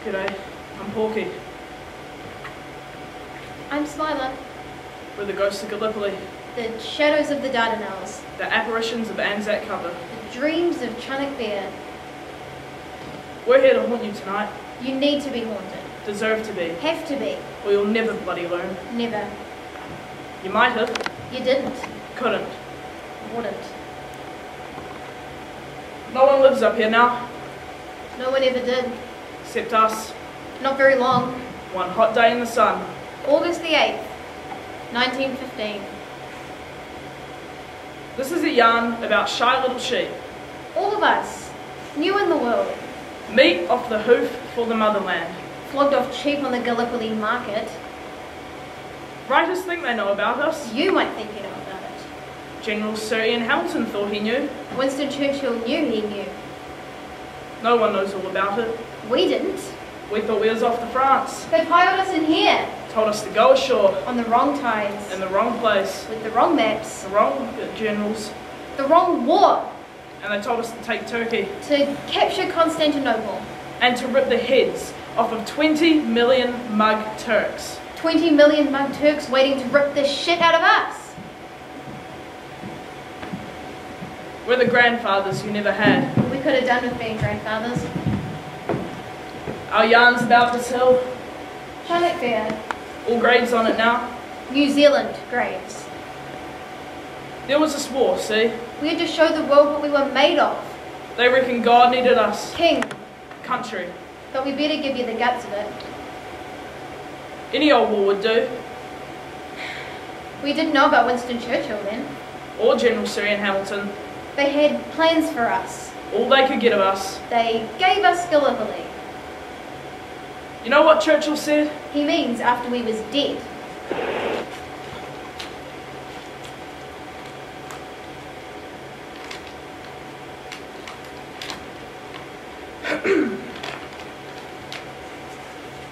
G'day, I'm Porky. I'm Smiler. We're the ghosts of Gallipoli, The shadows of the Dardanelles. the apparitions of Anzac Cover. The dreams of Chunuk Bear. We're here to haunt you tonight. You need to be haunted. Deserve to be, Have to be. or you'll never bloody learn. Never. You might have, You didn't. couldn't. Wouldn't. No one lives up here now, No one ever did. except us. Not very long. One hot day in the sun. August the 8th, 1915. This is a yarn about shy little sheep. All of us, new in the world, Meat off the hoof for the motherland. flogged off cheap on the Gallipoli market. Writers think they know about us. You might think you know about it. General Sir Ian Hamilton thought he knew. Winston Churchill knew he knew. No one knows all about it. We didn't. We thought we was off to France. They piled us in here, Told us to go ashore on the wrong tides, in the wrong place. with the wrong maps, The wrong generals. the wrong war, And they told us to take Turkey. to capture Constantinople. And to rip the heads off of 20 million mug Turks. 20 million mug Turks waiting to rip the shit out of us. We're the grandfathers you never had. We could have done with being grandfathers. Our yarn's about this hill. Chunuk Bear, All graves on it now. New Zealand graves. There was this war, see? We had to show the world what we were made of. They reckon God needed us. King, Country. but we better give you the guts of it. Any old war would do. We didn't know about Winston Churchill then. Or General Sir Ian Hamilton. They had plans for us. All they could get of us. They gave us Gallipoli. You know what Churchill said? He means after we was dead.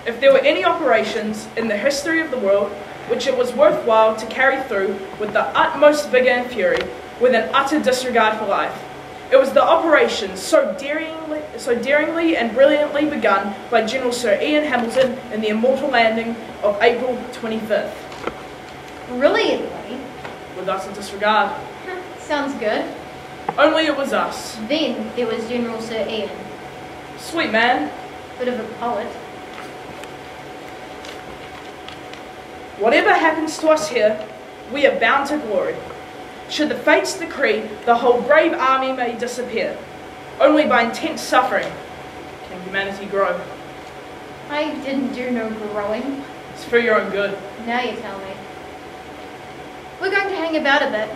If there were any operations in the history of the world which it was worthwhile to carry through with the utmost vigour and fury, with an utter disregard for life, it was the operation so daringly and brilliantly begun by General Sir Ian Hamilton in the immortal landing of April 25th. Brilliantly. With utter disregard. Sounds good. Only it was us. Then there was General Sir Ian. Sweet man. Bit of a poet. Whatever happens to us here, we are bound to glory. Should the fates decree, the whole brave army may disappear. Only by intense suffering can humanity grow. I didn't do no growing. It's for your own good. Now you tell me. We're going to hang about a bit.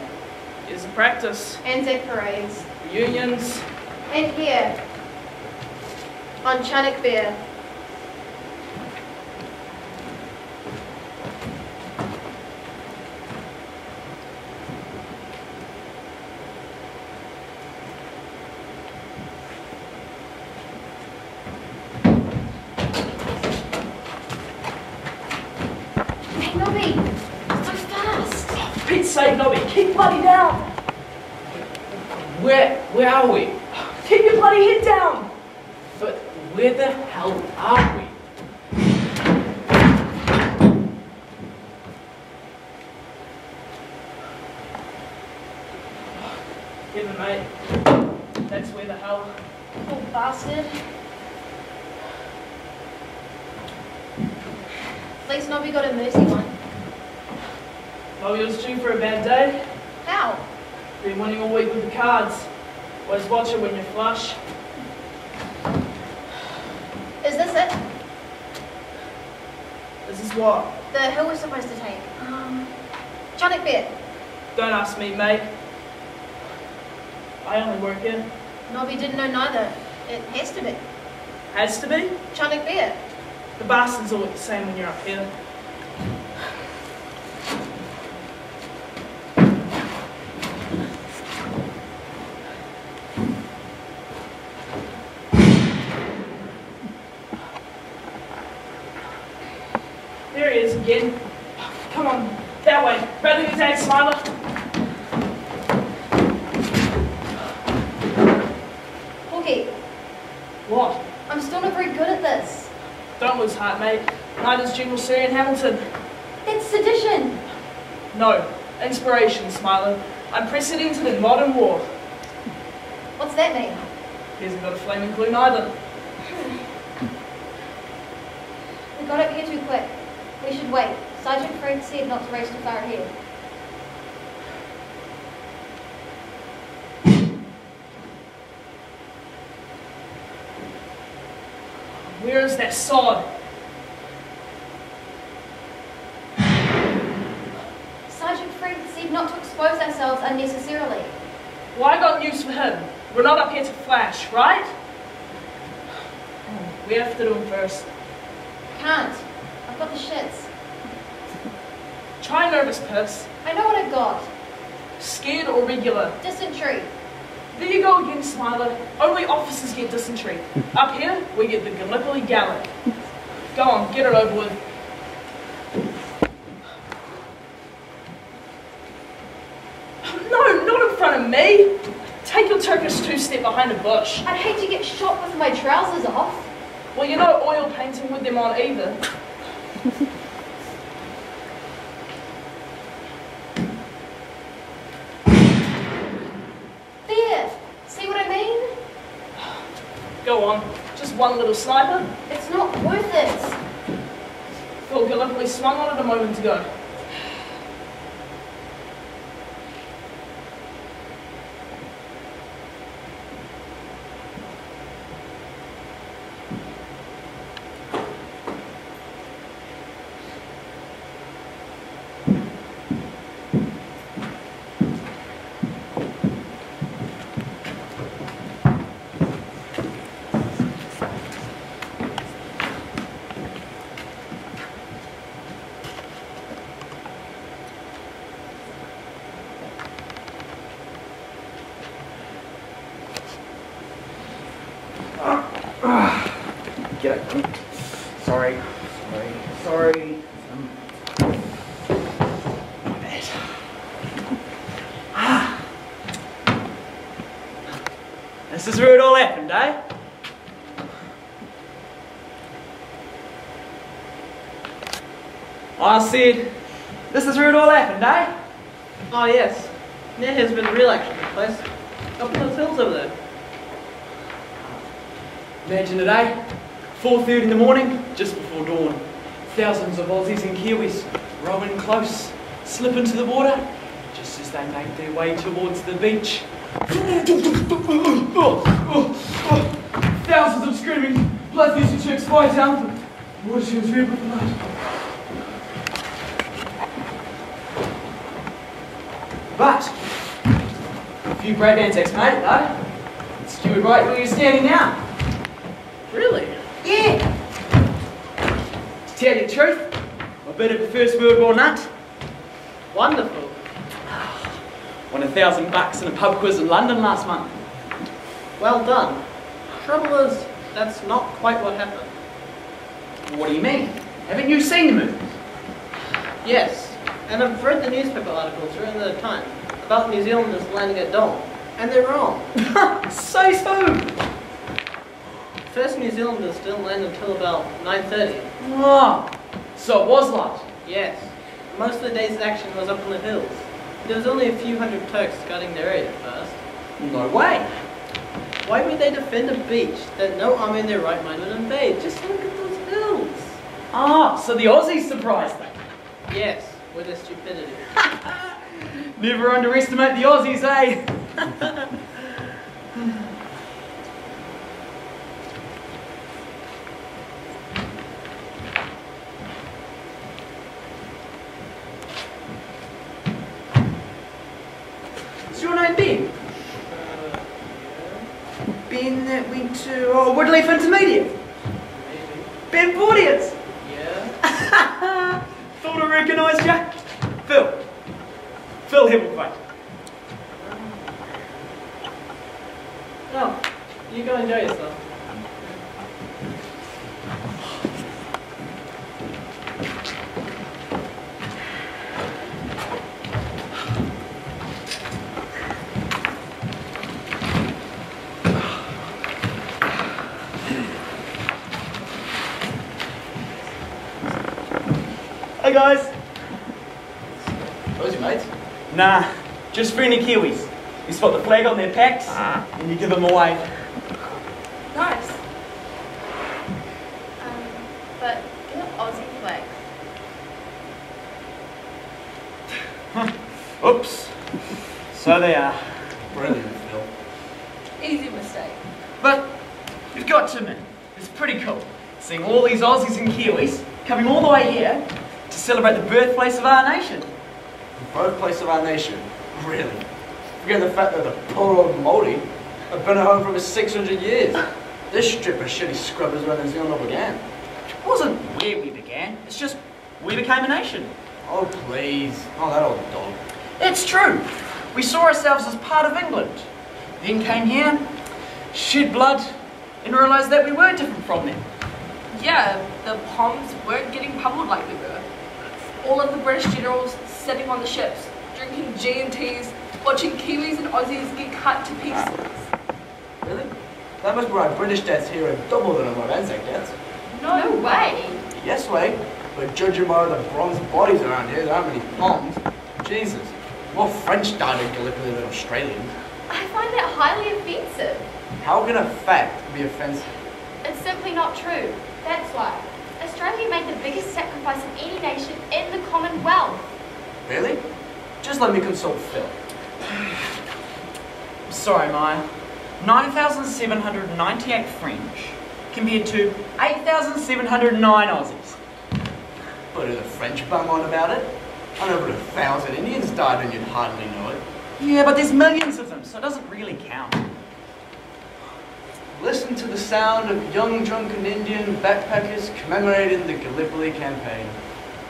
It's a practice. Anzac parades. Reunions. And here, on Chunuk Bear. Hey, Nobby! So fast! For Pete's sake, Nobby, keep bloody down! Where are we? Keep your bloody head down! But where the hell are we? Given, mate. That's where the hell. Poor bastard. At least Nobby got a mercy one. Nobby was due for a bad day. How? Been winning all week with the cards. Always watch it when you're flush. Is this it? This is what? The hill we're supposed to take. Chunuk Bear. Don't ask me, mate. I only work here. Nobby didn't know neither. It has to be. Has to be? Chunuk Bear. The bastards all look the same when you're up here. There he is again. Come on, that way. Bradley and Dad, Smiler. Hawkeye, What? I'm still not very good at this. Don't lose heart, mate. Neither's General Sir Hamilton. That's sedition. No. Inspiration, Smiler. Unprecedented in modern war. What's that mean? He hasn't got a flaming clue neither. We got up here too quick. We should wait. Sergeant Fred said not to race too far ahead. Where is that sod? Sergeant Fred said not to expose ourselves unnecessarily. Well, I got news for him. We're not up here to flash, right? We have to do him first. Can't. I've got the shits. Try nervous piss. I know what I've got. Scared or regular? Dysentery. There you go again, Smiler. Only officers get dysentery. Up here, we get the Gallipoli Gallic. Go on, get it over with. No, not in front of me. Take your Turkish two-step behind a bush. I'd hate to get shot with my trousers off. Well, you're not oil painting with them on either. There. See what I mean? Go on. Just one little sniper. It's not worth it. Phil Gallipoli swung on it a moment ago. Get it. Sorry. My bad. This is where it all happened, eh? I said, this is where it all happened, eh? Oh yes, there has been real action in place. Up in those hills over there. Imagine it, eh? 4:30 in the morning, just before dawn. Thousands of Aussies and Kiwis rowing close, slip into the water, just as they make their way towards the beach. Thousands of screaming, bloodthirsty chicks fly down. The water was red with blood. But, a few brave antics made it though. Skewered right where you're standing now. Really? Yeah! To tell you the truth, a bit of a First World War nut. Wonderful. Won $1,000 in a pub quiz in London last month. Well done. Trouble is, that's not quite what happened. What do you mean? Haven't you seen the movie? Yes, and I've read the newspaper articles during the time about New Zealanders landing at dawn, and they're wrong. Say so! First New Zealanders didn't land until about 9:30. Oh, so it was light. Yes, most of the day's action was up in the hills. There was only a few hundred Turks guarding their area at first. No way. Why would they defend a beach that no army in their right mind would invade? Just look at those hills. Ah, so the Aussies surprised them. Yes, with their stupidity. Never underestimate the Aussies, eh? What's your name, Ben? Ben that went to Woodleaf Intermediate. Ben Porteous. guys. Those your mates? Nah, just friendly Kiwis. You spot the flag on their packs, and you give them a wave. Nice. But they're Aussie flags. Oops. So they are. Brilliant, Phil. Easy mistake. But you've got to admit, it's pretty cool seeing all these Aussies and Kiwis coming all the way here to celebrate the birthplace of our nation. The birthplace of our nation? Really? Forget the fact that the poor old Māori have been at home for over 600 years. This strip of shitty scrubbers where New Zealand began. It wasn't where we began, it's just we became a nation. Oh please, not that old dog. It's true. We saw ourselves as part of England. Then came here, shed blood, and realised that we were different from them. Yeah, the Poms weren't getting pummeled like we were. All of the British generals sitting on the ships, drinking G&Ts, watching Kiwis and Aussies get cut to pieces. Really? That must be why British deaths here are double than what Anzac deaths. No way. Yes way, but judging by the bronze bodies around here, there aren't many Poms. Jesus, more French died in Gallipoli than Australians. I find that highly offensive. How can a fact be offensive? It's simply not true. That's why. Australia made the biggest sacrifice of any nation in the Commonwealth. Really? Just let me consult Phil. Sorry, Maya. 9,798 French compared to 8,709 Aussies. But if the French bung on about it, I know over 1,000 Indians died and you'd hardly know it. Yeah, but there's millions of them, so it doesn't really count. Listen to the sound of young drunken Indian backpackers commemorating the Gallipoli campaign.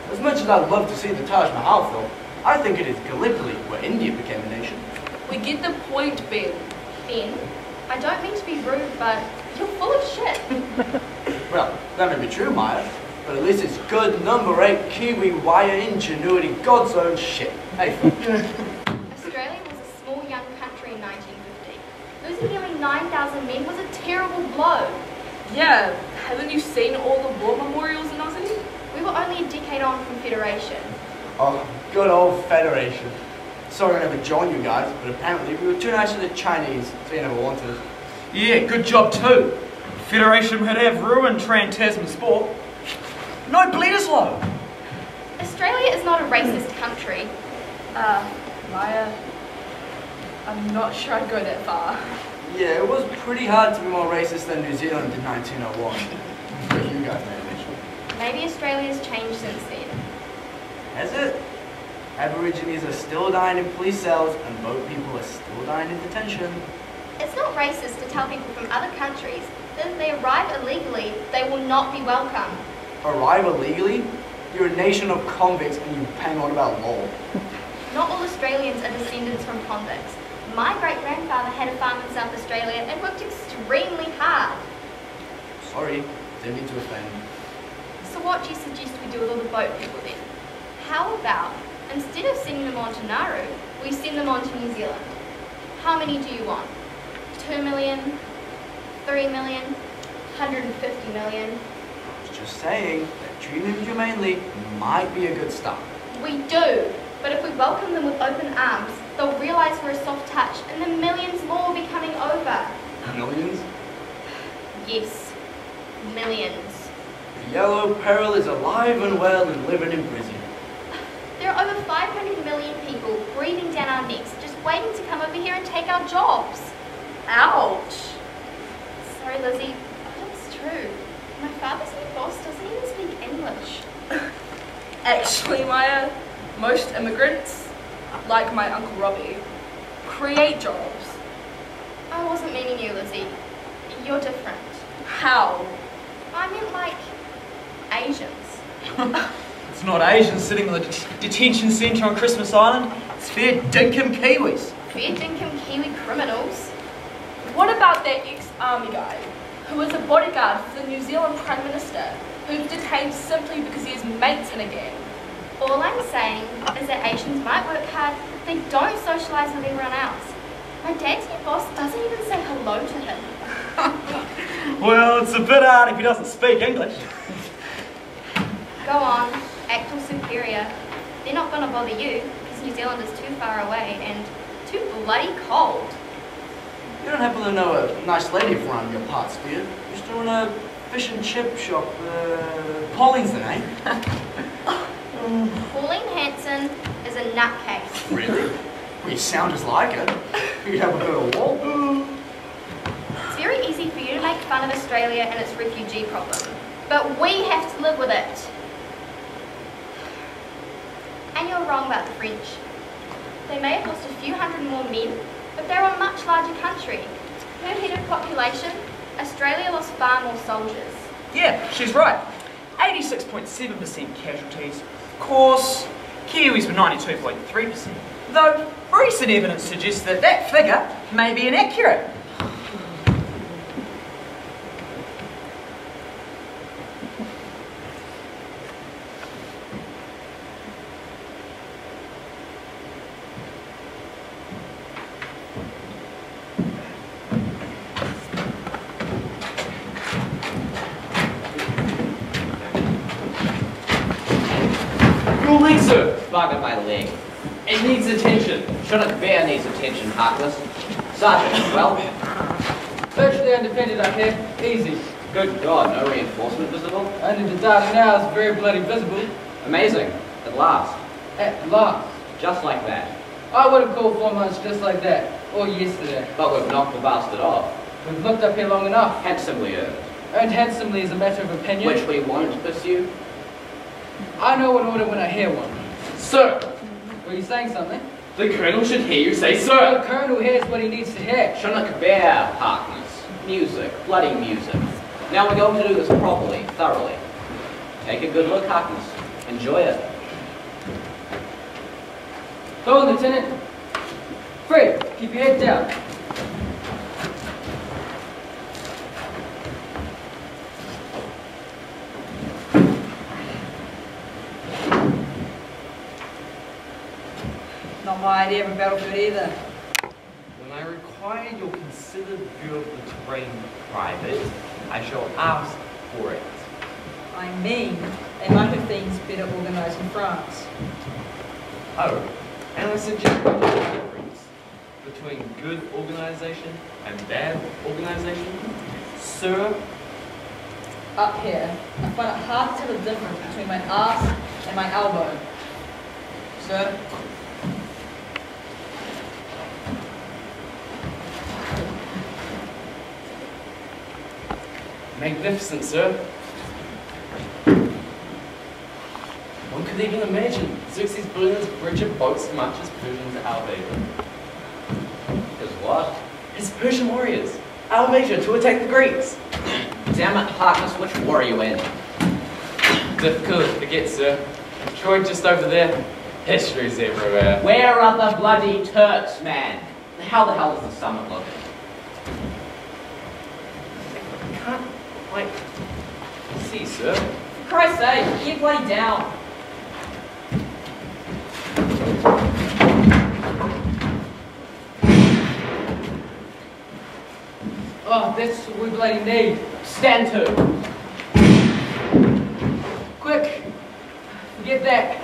As much as I'd love to see the Taj Mahal, Phil, I think it is Gallipoli where India became a nation. We get the point, Ben. Ben, I don't mean to be rude, but you're full of shit. Well, that may be true, Maya, but at least it's good number 8 Kiwi wire ingenuity God's own shit. Hey, Phil. Australia was a small young country in 1950. Losing nearly 9,000 men was a terrible blow. Yeah, haven't you seen all the war memorials in Aussie? We were only a decade on from Federation. Oh, good old Federation. Sorry I never joined you guys, but apparently we were too nice to the Chinese, so you never wanted us. Yeah, good job too. Federation would have ruined Trans-Tasman sport. No Bledisloe. Australia is not a racist country. Maya, I'm not sure I'd go that far. Yeah, it was pretty hard to be more racist than New Zealand in 1901. But you guys managed. Maybe Australia's changed since then. Has it? Aborigines are still dying in police cells, and boat people are still dying in detention. It's not racist to tell people from other countries that if they arrive illegally, they will not be welcome. Arrive illegally? You're a nation of convicts and you hang on about law. Not all Australians are descendants from convicts. My great-grandfather had a farm in South Australia and worked extremely hard. Sorry, didn't mean to offend. So what do you suggest we do with all the boat people then? How about, instead of sending them on to Nauru, we send them on to New Zealand? How many do you want? 2 million? 3 million? 150 million? I was just saying that treating them humanely might be a good start. We do, but if we welcome them with open arms, they'll realise we're a soft touch and then millions more will be coming over. Millions? Yes, millions. The yellow peril is alive and well and living in prison. There are over 500 million people breathing down our necks, just waiting to come over here and take our jobs. Ouch! Sorry, Lizzie, but it's true. My father's new boss doesn't even speak English. Actually, Maya, most immigrants, like my Uncle Robbie, create jobs. I wasn't meaning you, Lizzie. You're different. How? I meant like Asians. It's not Asians sitting in the detention centre on Christmas Island. It's fair dinkum Kiwis. Fair dinkum Kiwi criminals. What about that ex-army guy, who was a bodyguard for the New Zealand Prime Minister, who's detained simply because he has mates in a gang? All I'm saying is that Asians might work hard, but they don't socialise with everyone else. My dad's new boss doesn't even say hello to him. Well, it's a bit hard if he doesn't speak English. Go on. act all superior, they're not going to bother you because New Zealand is too far away and too bloody cold. You don't happen to know a nice lady from around your parts, do you? Used to run a fish and chip shop. Pauline's the name. Pauline Hanson is a nutcase. Really? Well, you sound just like her. You'd have a bit of a wall. It's very easy for you to make fun of Australia and its refugee problem, but we have to live with it. And you're wrong about the French. They may have lost a few hundred more men, but they're a much larger country. Per head of population, Australia lost far more soldiers. Yeah, she's right. 86.7% casualties. Of course, Kiwis were 92.3%. Though recent evidence suggests that that figure may be inaccurate. Your leg, sir. Bugger my leg. It needs attention. Shouldn't bear needs attention, Harkness. Sergeant, well? Virtually undefended up here. Easy. Good God, no reinforcement visible? Only the dark now is very bloody visible. Amazing. At last. At last. Just like that. I would have called 4 months just like that. Or yesterday. But we've knocked the bastard off. We've looked up here long enough. Handsomely earned. Earned handsomely is a matter of opinion. Which we won't pursue. I know an order when I hear one. Sir! Were you saying something? The Colonel should hear you say The sir! Colonel hears what he needs to hear. Shouldn't bear, Harkness. Music. Bloody music. Now we're going to do this properly, thoroughly. Take a good look, Harkness. Enjoy it. Go on, Lieutenant. Fred, keep your head down. Not my idea of a battlefield either. When I require your considered view of the terrain private, I shall ask for it. I mean, they might have things better organised in France. Oh, and I suggest the difference between good organisation and bad organisation. Sir, Up here, I find it hard to tell the difference between my arse and my elbow. Sir? magnificent, sir. One could even imagine Xerxes Brilliant's bridge of boats much as Persians Albasia. His what? His Persian warriors, Albasia to attack the Greeks. Damn it, Harkness, which war are you in? Difficult to forget, sir. Troy just over there. History's everywhere. Where are the bloody Turks, man? How the hell does the summit look? I can't quite see, sir. For Christ's sake, get bloody down. Oh, that's what we bloody need. Stand to. Quick. Forget that.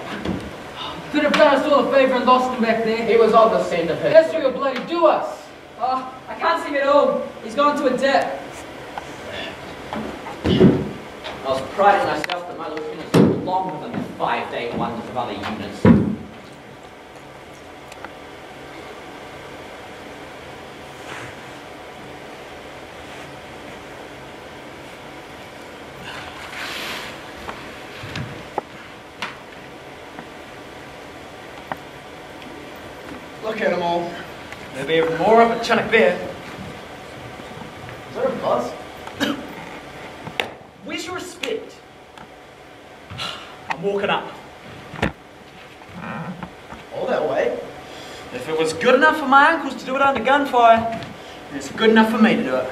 Could have done us all a favour and lost him back there. He was on the scene of History history. will bloody do us. Oh, I can't see him at all. He's gone to a dip. I was priding myself that my lieutenants were longer than the 5-day wonders of other units. Look at them all. There'll be more up at Chinook Bear. Is there a bus? Where's your respect? I'm walking up. All that way? If it was good enough for my uncles to do it under gunfire, then it's good enough for me to do it.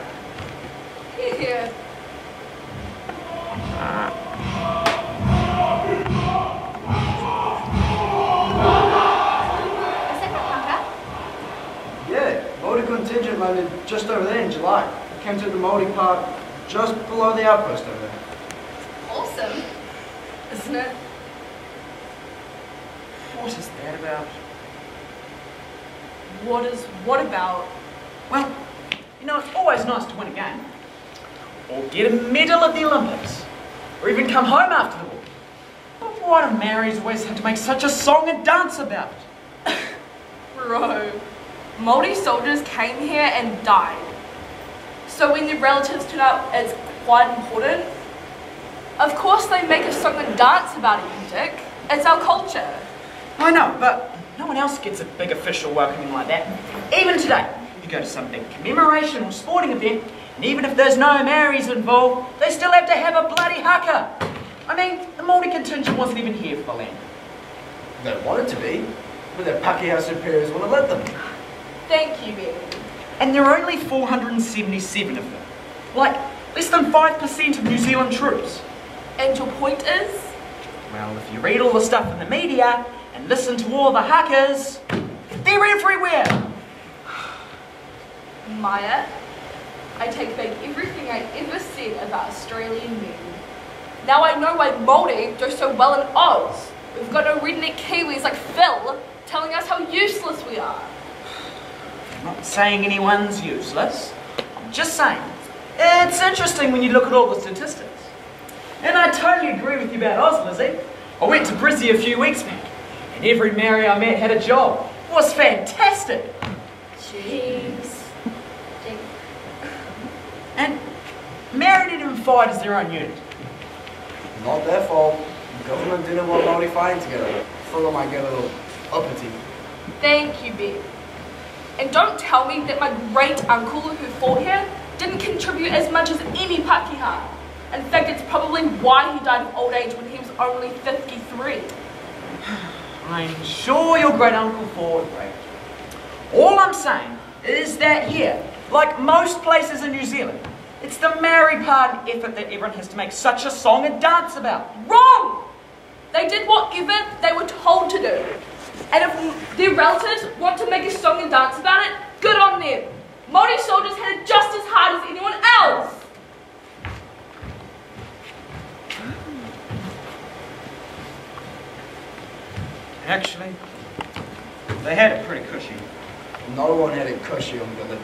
Yeah. Is that the Parker? Yeah, Māori contingent landed just over there in July. Came to the Māori park just below the outpost over there. Awesome, isn't it? What is that about? What about? Well, you know, it's always nice to win a game. Or get a medal at the Olympics. Or even come home after the war. But why do Maoris always have to make such a song and dance about it? Bro, Māori soldiers came here and died. So when their relatives turn up, it's quite important. Of course they make a song and dance about it, you dick. It's our culture. I know, but no one else gets a big official welcoming like that. Even today, you go to some big commemoration or sporting event, and even if there's no Maoris involved, they still have to have a bloody haka. I mean, the Māori contingent wasn't even here for the land. They wanted to be, but their Pākehā superiors wouldn't let them. Thank you, Ben. And there are only 477 of them. Like, less than 5% of New Zealand troops. And your point is? Well, if you read all the stuff in the media and listen to all the hackers, they're everywhere. Maya, I take back everything I ever said about Australian men. Now I know why Māori do so well in Oz. We've got no redneck Kiwis like Phil telling us how useless we are. I'm not saying anyone's useless. I'm just saying it's interesting when you look at all the statistics. And I totally agree with you about Oz, Lizzie. I went to Brizzy a few weeks back, and every Maori I met had a job. It was fantastic. Jeez. And Maori didn't even fight as their own unit. Not their fault. The government didn't want Māori fighting together. Fellow might get a little uppity. Thank you, Ben. And don't tell me that my great uncle who fought here didn't contribute as much as any Pākehā. In fact, it's probably why he died of old age when he was only 53. I'm sure your great uncle fought great. All I'm saying is that here, like most places in New Zealand, it's the Maori part and effort that everyone has to make such a song and dance about. Wrong! They did whatever they were told to do. And if their relatives want to make a song and dance about it, good on them. Māori soldiers had it just as hard as anyone else. Actually, they had it pretty cushy. No one had it cushy on Gallipoli.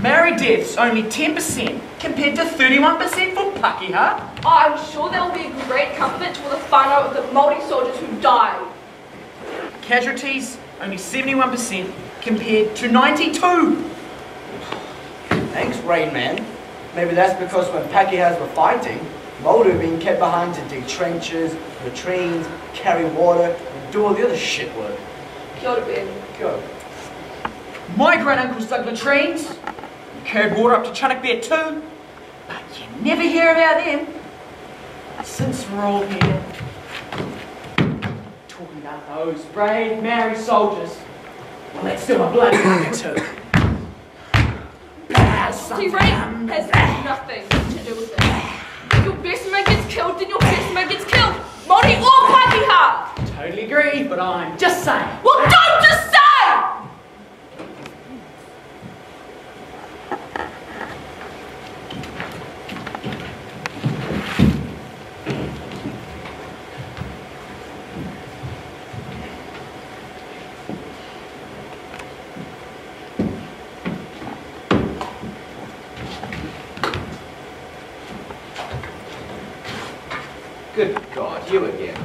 Maori deaths only 10% compared to 31% for Pākehā. Oh, I'm sure that will be a great comfort to all the whānau of the Māori soldiers who died. Casualties only 71% compared to 92. Thanks, Rain Man. Maybe that's because when Pākehās were fighting, Māori were being kept behind to dig trenches, latrines, carry water, and do all the other shit work. Kia ora, Ben. Go. My great-uncles dug latrines, carried water up to Chunuk Bear too, but you never hear about them. Since we're all here, talking about those brave Maori soldiers, well, let's do a bloody haka too. See, rain has nothing to do with it. If your best mate gets killed, then your best mate gets killed. Māori or Pākehā. Totally agree, but I'm just saying. Well, don't just say! Good God, you again.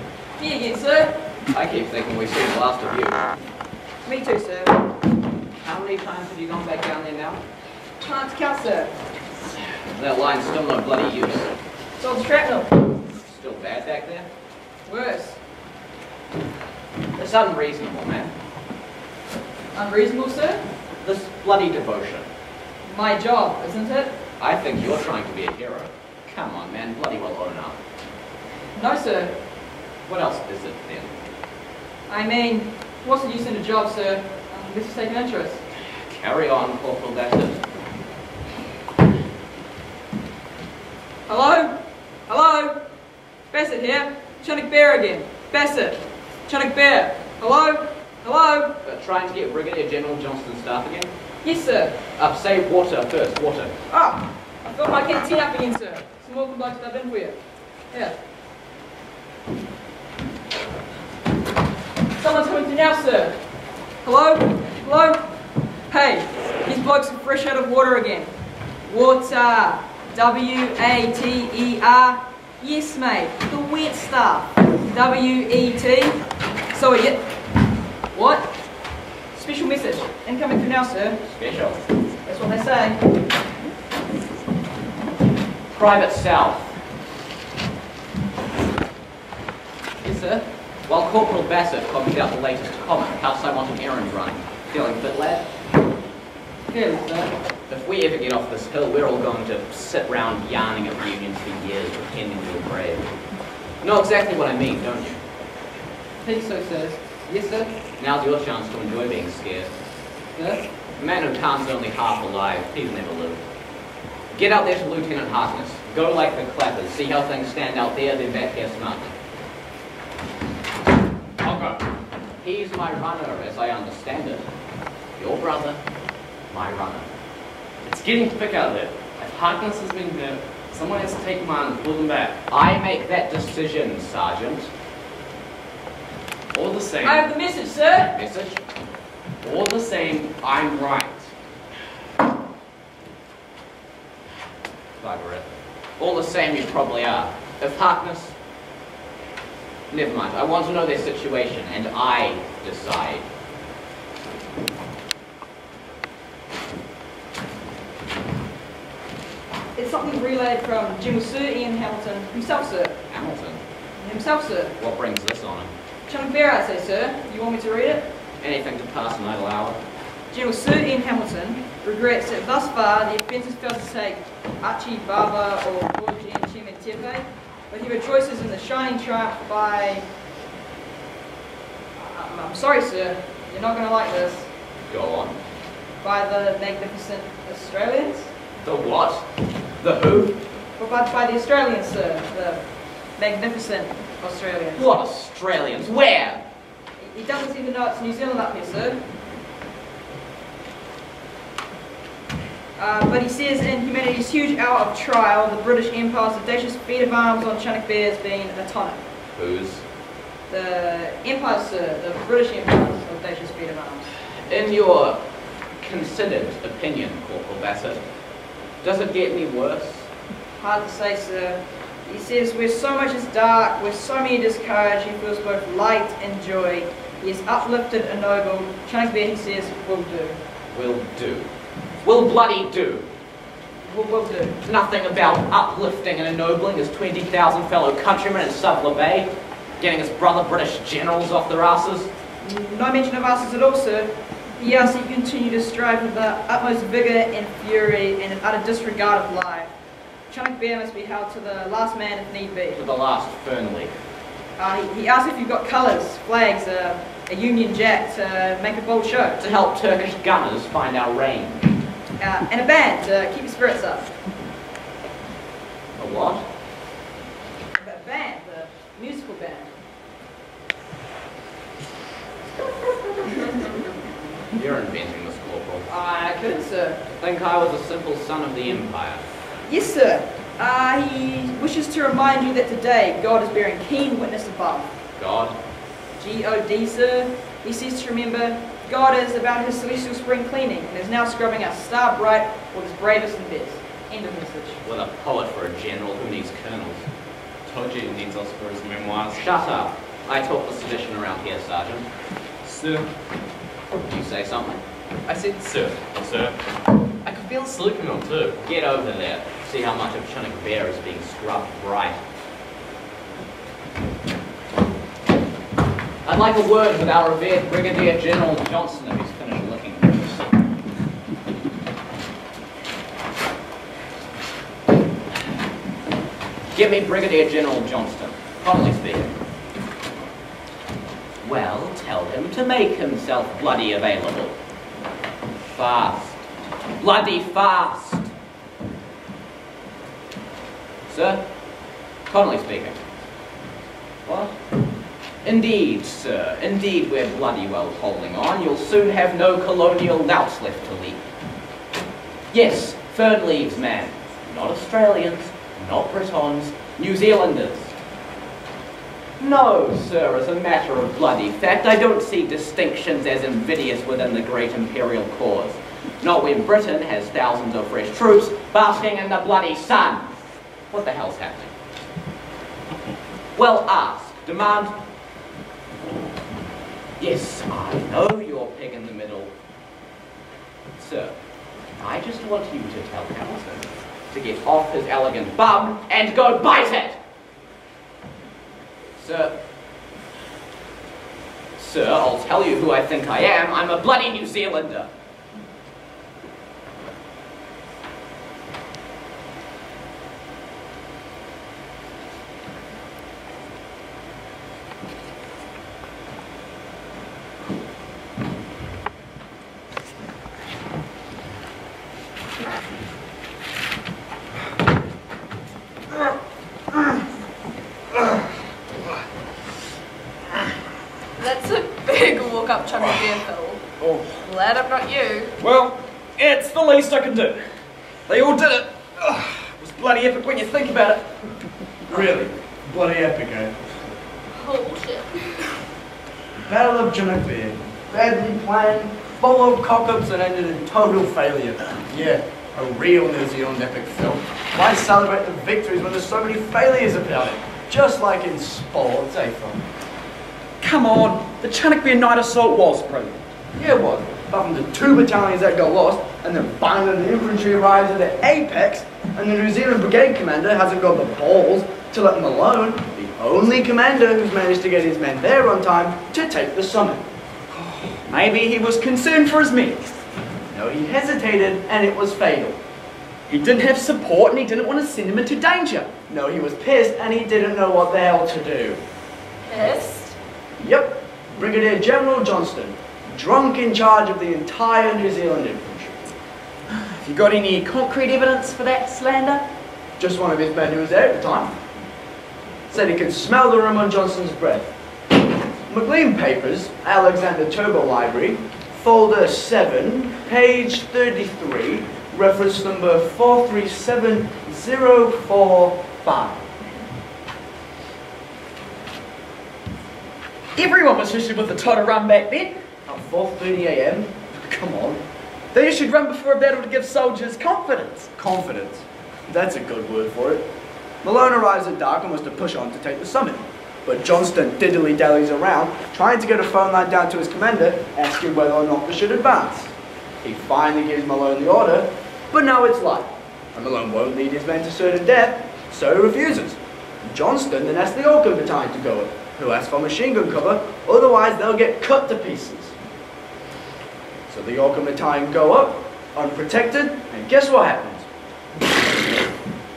Me again, sir. I keep thinking we've seen the last of you. Me too, sir. How many times have you gone back down there now? Can't count, sir. That line's still no bloody use. It's all shrapnel. Still bad back there? Worse. It's unreasonable, man. Unreasonable, sir? This bloody devotion. My job, isn't it? I think you're trying to be a hero. Come on, man, bloody well own up. No, sir. What else is it then? I mean, what's the use in a job, sir? Unless you take an interest. Carry on, Corporal Bassett. Hello? Hello? Bassett here. Chunuk Bear again. Bassett. Chunuk Bear. Hello? Hello? Trying to get Brigadier General Johnston's staff again? Yes, sir. Say water first, water. Ah, I filled my canteen up again, sir. Some more would like to have in for you. Here. now, sir. Hello? Hello? Hey, these blokes are fresh out of water again. Water. W-A-T-E-R. Yes, mate. The wet stuff. W-E-T. So are you... What? Special message. Incoming for now, sir. Special. That's what they say. Private South. Yes, sir. While Corporal Bassett copied out the latest comment, perhaps I want an errand running. Feeling fit, lad? Fairly, sir. If we ever get off this hill, we're all going to sit round yarning at reunions for years, pretending we're brave. You know exactly what I mean, don't you? Think so, sir. Yes, sir. Now's your chance to enjoy being scared. Sir? A man who can't's only half alive, he's never lived. Get out there to Lieutenant Harkness. Go like the clappers, see how things stand out there, then back here smartly. I'll go. He's my runner, as I understand it. Your brother, my runner. It's getting thick out there. If Harkness has been there, someone has to take command and pull them back. I make that decision, Sergeant. All the same. I have the message, sir. Message? All the same, I'm right. Bugger it. All the same, you probably are. If Harkness... Never mind, I want to know their situation, and I decide. It's something relayed from General Sir Ian Hamilton himself, sir. Hamilton? Himself, sir. What brings this on him? Chunk Bear, I say, sir. You want me to read it? Anything to pass an idle hour? General Sir Ian Hamilton regrets that thus far the offences failed to take Archie Baba or Lord Jean Tepe, but he rejoices in the shining triumph by... I'm sorry, sir. You're not going to like this. Go on. By the magnificent Australians? The what? The who? Well, by the Australians, sir. The magnificent Australians. What Australians? Where? He doesn't even know it's New Zealand up here, sir. But he says in humanity's huge hour of trial, the British Empire's audacious feat of arms on Chinook Bear has been a tonic. Whose? The Empire, sir. The British Empire's audacious feat of arms. In your considered opinion, Corporal Bassett, does it get any worse? Hard to say, sir. He says where so much is dark, where so many discouraged, he feels both light and joy. He is uplifted and ennobled. Chinook Bear, he says, will do. Will do. Will bloody do. Will do. Nothing about uplifting and ennobling his 20,000 fellow countrymen in Suvla Bay, getting his brother British generals off their asses. No mention of asses at all, sir. He asks that you continue to strive with the utmost vigour and fury and an utter disregard of life. Chinook Bear must be held to the last man if need be. To the last fern leaf. He asks if you've got colours, flags, a Union Jack to make a bold show. To help Turkish gunners find our range. And a band to keep your spirits up. A what? A band, a musical band. You're inventing this, Corporal. I couldn't, sir. Think I was a simple son of the Empire. Yes, sir. He wishes to remind you that today God is bearing keen witness above. God? G-O-D, sir. He says to remember, God is about his celestial spring cleaning and is now scrubbing us star bright with his bravest and best. End of message. What a poet for a general who needs colonels. Told you he needs us for his memoirs. Shut up. I talk the sedition around here, Sergeant. Sir. Did you say something? I said sir. Sir. I could feel sleeping on too. Get over there. See how much of Chinook Bear is being scrubbed bright. I'd like a word with our revered Brigadier General Johnston if he's finished looking for us. Give me Brigadier General Johnston. Connolly speaking. Well, tell him to make himself bloody available. Fast. Bloody fast. Sir? Connolly speaking. What? Indeed, sir. Indeed, we're bloody well holding on. You'll soon have no colonial louts left to leap. Yes, fern leaves, man. Not Australians, not Britons, New Zealanders. No, sir, as a matter of bloody fact, I don't see distinctions as invidious within the great imperial cause. Not when Britain has thousands of fresh troops basking in the bloody sun. What the hell's happening? Well, ask, demand. Yes, I know you're pig in the middle. Sir, I just want you to tell Hamilton to get off his elegant bum and go bite it! Sir, I'll tell you who I think I am. I'm a bloody New Zealander. That's a big walk-up chunk of beer, Phil. Oh. Glad I'm not you. Well, it's the least I can do. They all did it. Ugh, it was bloody epic when you think about it. Really? Bloody epic, eh? Bullshit. Battle of Chinook Bay. Badly planned, full of cock-ups and ended in total failure. Yeah, a real New Zealand epic film. Why celebrate the victories when there's so many failures about it? Just like in sports, eh, Phil? Come on, the Chinook Bay night assault was brilliant. Yeah, it was. Apart from the 2 battalions that got lost, and then finally the infantry arrives at the apex, and the New Zealand brigade commander hasn't got the balls to let them alone, the only commander who's managed to get his men there on time to take the summit. Maybe he was concerned for his men. No, he hesitated, and it was fatal. He didn't have support and he didn't want to send them into danger. No, he was pissed, and he didn't know what the hell to do. Pissed? Yep, Brigadier General Johnston, drunk in charge of the entire New Zealand infantry. Have you got any concrete evidence for that slander? Just one of his men who was there at the time. Said he could smell the room on Johnston's breath. McLean Papers, Alexander Turbo Library, folder 7, page 33, reference number 437045. Everyone was issued with the total run back then. At 4:30 a.m. Come on. They issued run before a battle to give soldiers confidence. Confidence. That's a good word for it. Malone arrives at dark and was to push on to take the summit. But Johnston diddly-dallies around, trying to get a phone line down to his commander, asking whether or not they should advance. He finally gives Malone the order, but now it's light. And Malone won't lead his men to certain death, so he refuses. Johnston then asks the Auckland Battalion to go up, who asks for machine gun cover, otherwise they'll get cut to pieces. So the Auckland Battalion go up, unprotected, and guess what happens?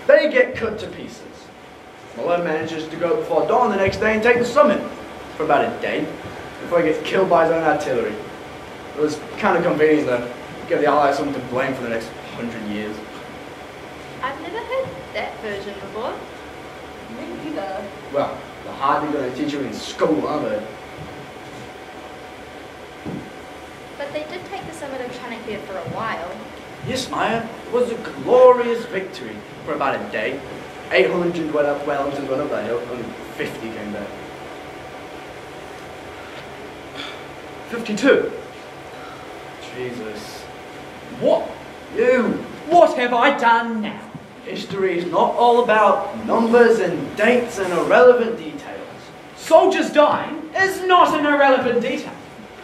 They get cut to pieces. Malone manages to go before dawn the next day and take the summit for about a day before he gets killed by his own artillery. It was kind of convenient though. Give the Allies something to blame for the next 100 years. I've never heard that version before. Me neither. Well, they're hardly going to teach you in school, are they? But they did take the summit of Chinook Bay for a while. Yes, Maya, it was a glorious victory for about a day. 800 Wellingtons went up that hill, only 50 came back. 52. Jesus. What? You! What have I done now? History is not all about numbers and dates and irrelevant details. Soldiers dying is not an irrelevant detail.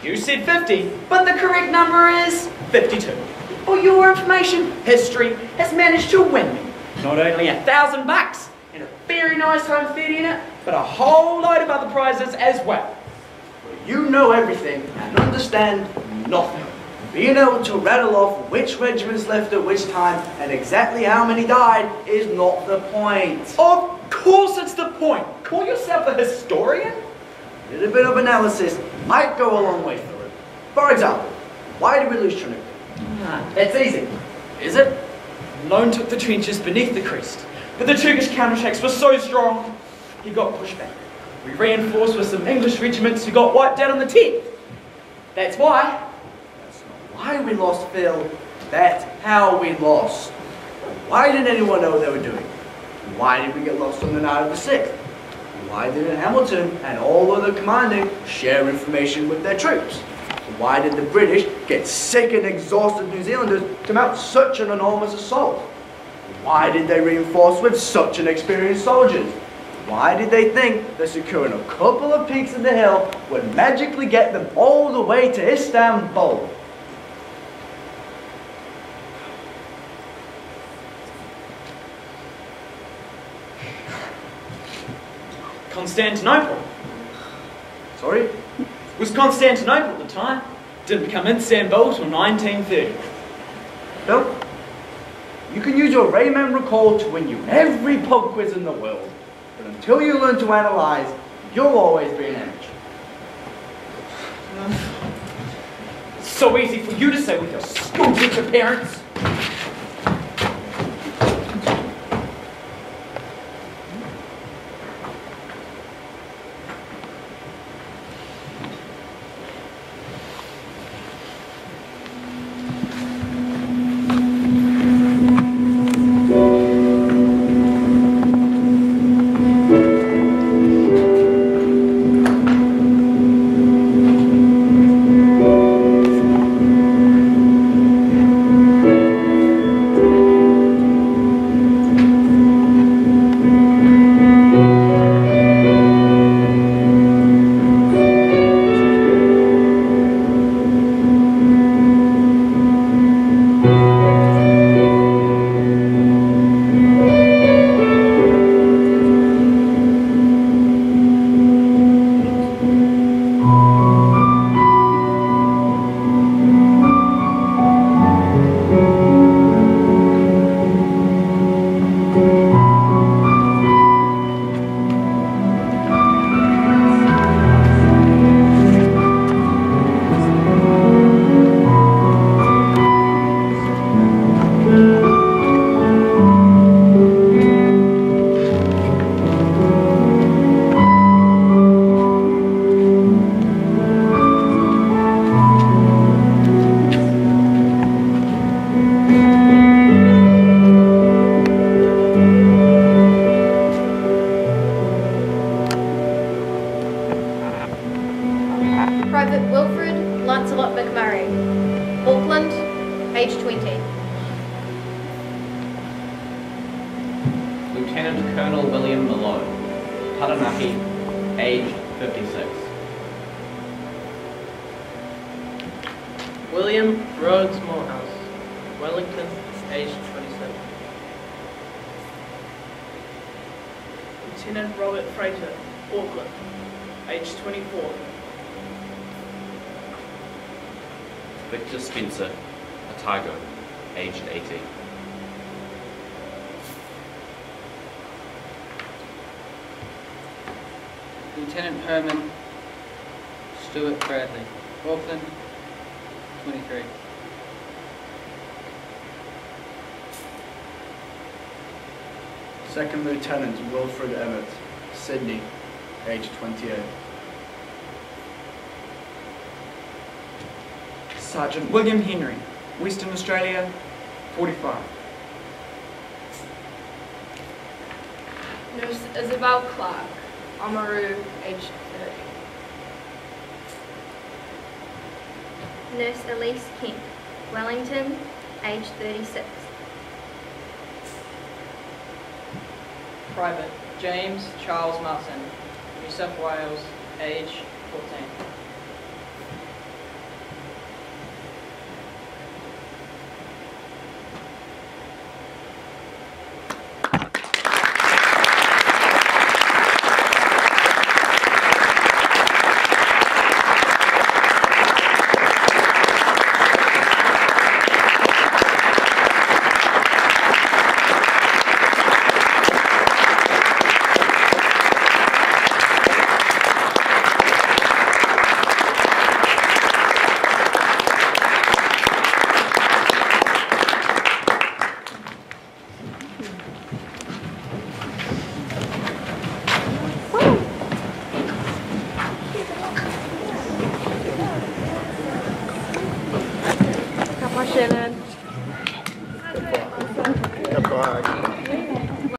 You said 50, but the correct number is 52. For your information, history has managed to win me. Not only $1,000 and a very nice home theatre in it, but a whole load of other prizes as well. Well, you know everything and understand nothing. Being able to rattle off which regiments left at which time and exactly how many died is not the point. Of course it's the point. Call yourself a historian? A little bit of analysis might go a long way through it. For example, why did we lose Chinook? That's easy. Is it? Malone took the trenches beneath the crest, but the Turkish counterattacks were so strong, he got pushed back. We reinforced with some English regiments who got wiped out on the 10th. That's why. That's not why we lost, Phil. That's how we lost. Why didn't anyone know what they were doing? Why did we get lost on the night of the 6th? Why didn't Hamilton and all other commanding share information with their troops? Why did the British get sick and exhausted New Zealanders to mount such an enormous assault? Why did they reinforce with such inexperienced soldiers? Why did they think that securing a couple of peaks in the hill would magically get them all the way to Istanbul? Constantinople. Sorry? It was Constantinople at the time. Didn't become Istanbul till 1930. Bill, you can use your Rayman recall to win you every pub quiz in the world, but until you learn to analyze, you'll always be an amateur. It's so easy for you to say with your school teacher parents. Lieutenant Colonel William Malone, Taranaki, age 56. William Rhodes Morehouse, Wellington, age 27. Lieutenant Robert Frater, Auckland, age 24. Victor Spencer, Otago, aged 18. Lieutenant Herman Stuart Bradley, Auckland, 23. Second Lieutenant Wilfred Emmett, Sydney, age 28. Sergeant William Henry, Western Australia, 45. Nurse Isabel Clark, Oamaru, aged 30. Nurse Elise Kemp, Wellington, aged 36. Private James Charles Martin, New South Wales, age 14. Shannon.